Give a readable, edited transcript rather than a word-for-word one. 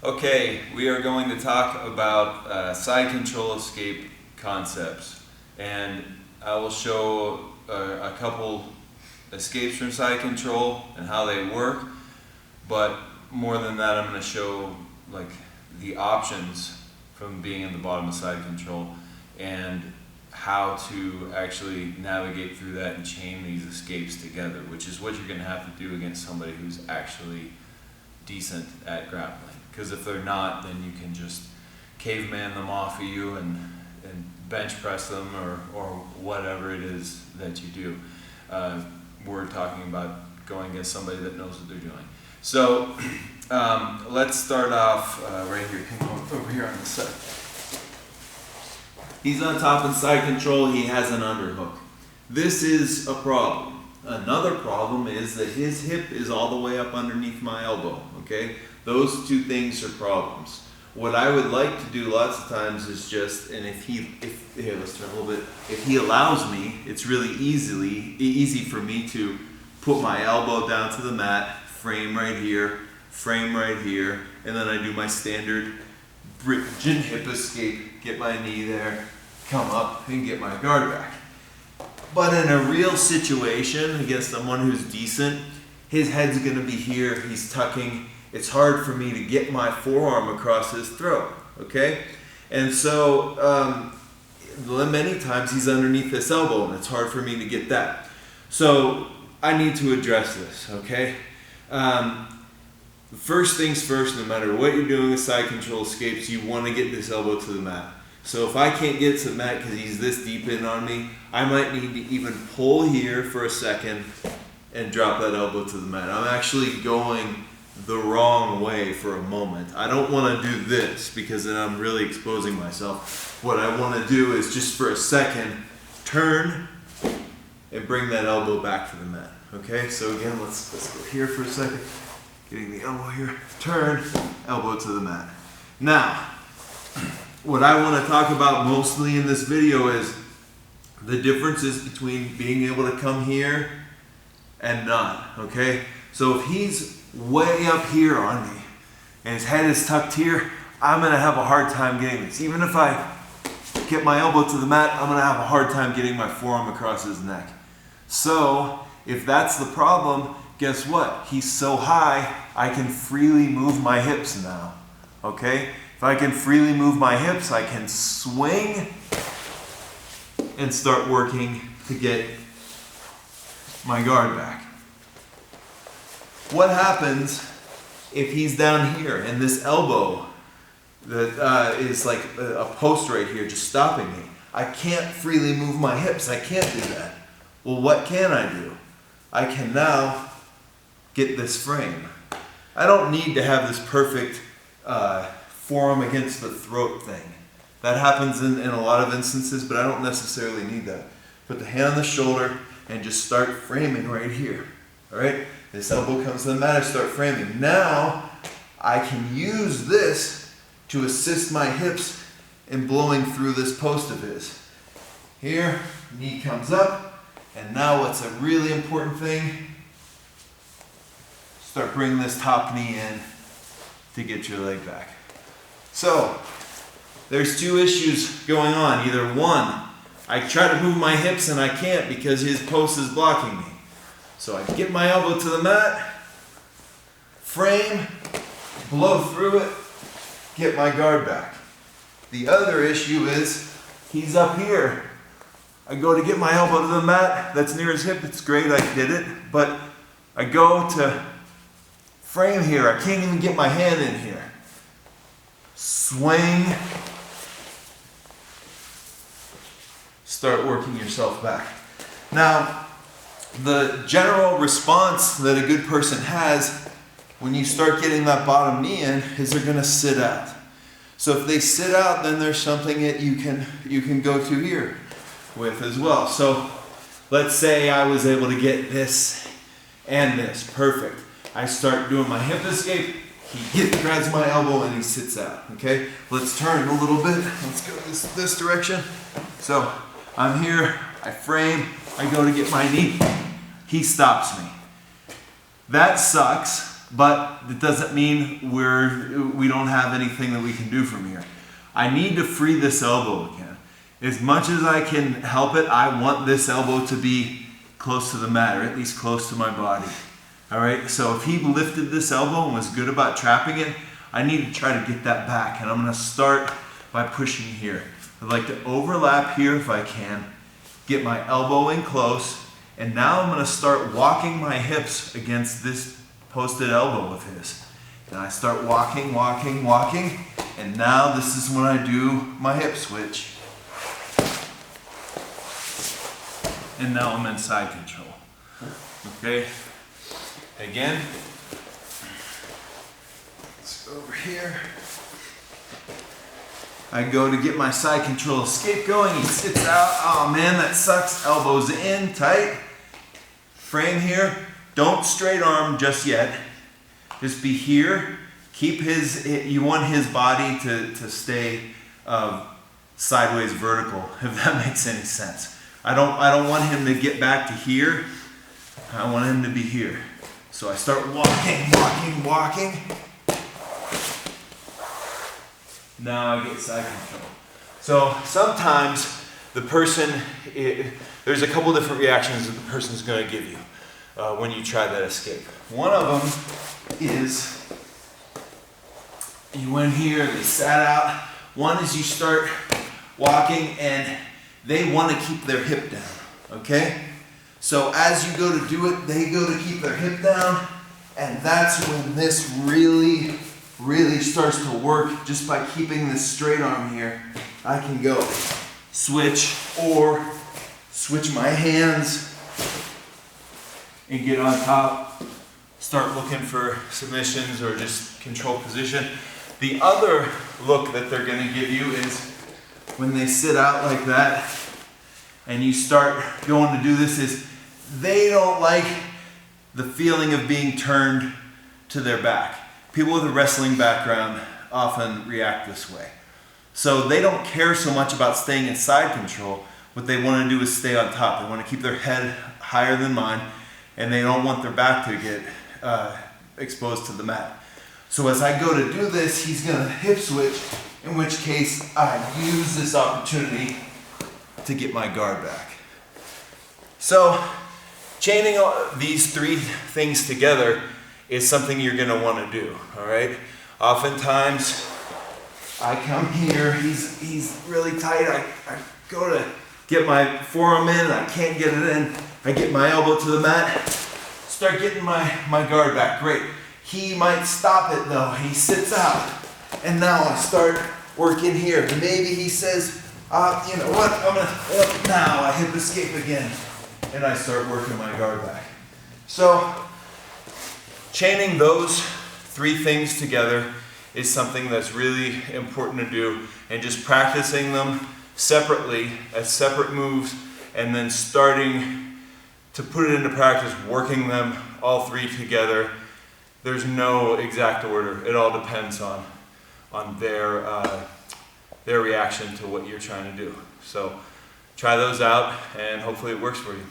Okay, we are going to talk about side control escape concepts, and I will show a couple escapes from side control and how they work, but more than that I'm going to show like the options from being in the bottom of side control and how to actually navigate through that and chain these escapes together, which is what you're going to have to do against somebody who's actually decent at grappling. Because if they're not, then you can just caveman them off of you and bench press them or whatever it is that you do. We're talking about going against somebody that knows what they're doing. So let's start off right here. Come over here on the side. He's on top in side control. He has an underhook. This is a problem. Another problem is that his hip is all the way up underneath my elbow. Okay, those two things are problems. What I would like to do lots of times is just, and here, let's turn a little bit. If he allows me, it's really easy for me to put my elbow down to the mat, frame right here, and then I do my standard Bridging hip escape, get my knee there, come up and get my guard back. But in a real situation against someone who's decent, his head's gonna be here, he's tucking. It's hard for me to get my forearm across his throat, okay? And so many times he's underneath this elbow and it's hard for me to get that. So I need to address this, okay? First things first, no matter what you're doing with side control escapes, you want to get this elbow to the mat. So if I can't get to the mat because he's this deep in on me, I might need to even pull here for a second and drop that elbow to the mat. I'm actually going the wrong way for a moment. I don't want to do this because then I'm really exposing myself. What I want to do is just for a second, turn and bring that elbow back to the mat. Okay, so again, let's go here for a second. Getting the elbow here, turn, elbow to the mat. Now, what I want to talk about mostly in this video is the differences between being able to come here and not, okay? So if he's way up here on me and his head is tucked here, I'm going to have a hard time getting this. Even if I get my elbow to the mat, I'm going to have a hard time getting my forearm across his neck. So if that's the problem, guess what? He's so high, I can freely move my hips now, okay? If I can freely move my hips, I can swing and start working to get my guard back. What happens if he's down here and this elbow that is like a post right here just stopping me? I can't freely move my hips. I can't do that. Well, what can I do? I can now get this frame. I don't need to have this perfect forearm against the throat thing. That happens in a lot of instances, but I don't necessarily need that. Put the hand on the shoulder and just start framing right here. All right? This elbow comes to the mat, I start framing. Now, I can use this to assist my hips in blowing through this post of his. Here, knee comes up, and now what's a really important thing? Start bringing this top knee in to get your leg back. So, there's two issues going on. Either one, I try to move my hips and I can't because his post is blocking me. So I get my elbow to the mat, frame, blow through it, get my guard back. The other issue is he's up here. I go to get my elbow to the mat, that's near his hip, it's great, I did it, but I go to frame here, I can't even get my hand in here. Swing, start working yourself back. Now, the general response that a good person has when you start getting that bottom knee in is they're gonna sit out. So if they sit out, then there's something that you can go to here with as well. So let's say I was able to get this and this, perfect. I start doing my hip escape, he grabs my elbow and he sits out, okay? Let's turn a little bit, let's go this direction. So I'm here, I frame, I go to get my knee, he stops me. That sucks but it doesn't mean we don't have anything that we can do from here. I need to free this elbow again. As much as I can help it, I want this elbow to be close to the mat, or at least close to my body. All right, so if he lifted this elbow and was good about trapping it, I need to try to get that back, and I'm gonna start by pushing here. I'd like to overlap here if I can, get my elbow in close, and now I'm gonna start walking my hips against this posted elbow of his. And I start walking, walking, walking, and now this is when I do my hip switch. And now I'm in side control. Okay, again, let's go over here. I go to get my side control escape going, he sits out, oh man, that sucks, elbows in, tight. Frame here, don't straight arm just yet. Just be here, keep you want his body to stay sideways vertical, if that makes any sense. I don't want him to get back to here, I want him to be here. So I start walking, walking, walking. Now I get side control. So sometimes the person, there's a couple different reactions that the person's going to give you when you try that escape. One of them is you went here, they sat out. One is you start walking and they want to keep their hip down, okay? So as you go to do it, they go to keep their hip down, and that's when this really starts to work. Just by keeping this straight arm here, I can go switch or switch my hands and get on top, start looking for submissions or just control position. The other look that they're going to give you is when they sit out like that and you start going to do this, is they don't like the feeling of being turned to their back. People with a wrestling background often react this way. So they don't care so much about staying in side control. What they want to do is stay on top. They want to keep their head higher than mine, and they don't want their back to get exposed to the mat. So as I go to do this, he's going to hip switch, in which case I use this opportunity to get my guard back. So chaining these three things together is something you're going to want to do, all right? Oftentimes, I come here, he's really tight, I go to get my forearm in, I can't get it in, I get my elbow to the mat, start getting my guard back, great. He might stop it though, he sits out, and now I start working here. Maybe he says, you know what, I'm gonna, now I hip escape again, and I start working my guard back. So, chaining those three things together is something that's really important to do, and just practicing them separately as separate moves and then starting to put it into practice, working them all three together. There's no exact order. It all depends on their reaction to what you're trying to do. So try those out and hopefully it works for you.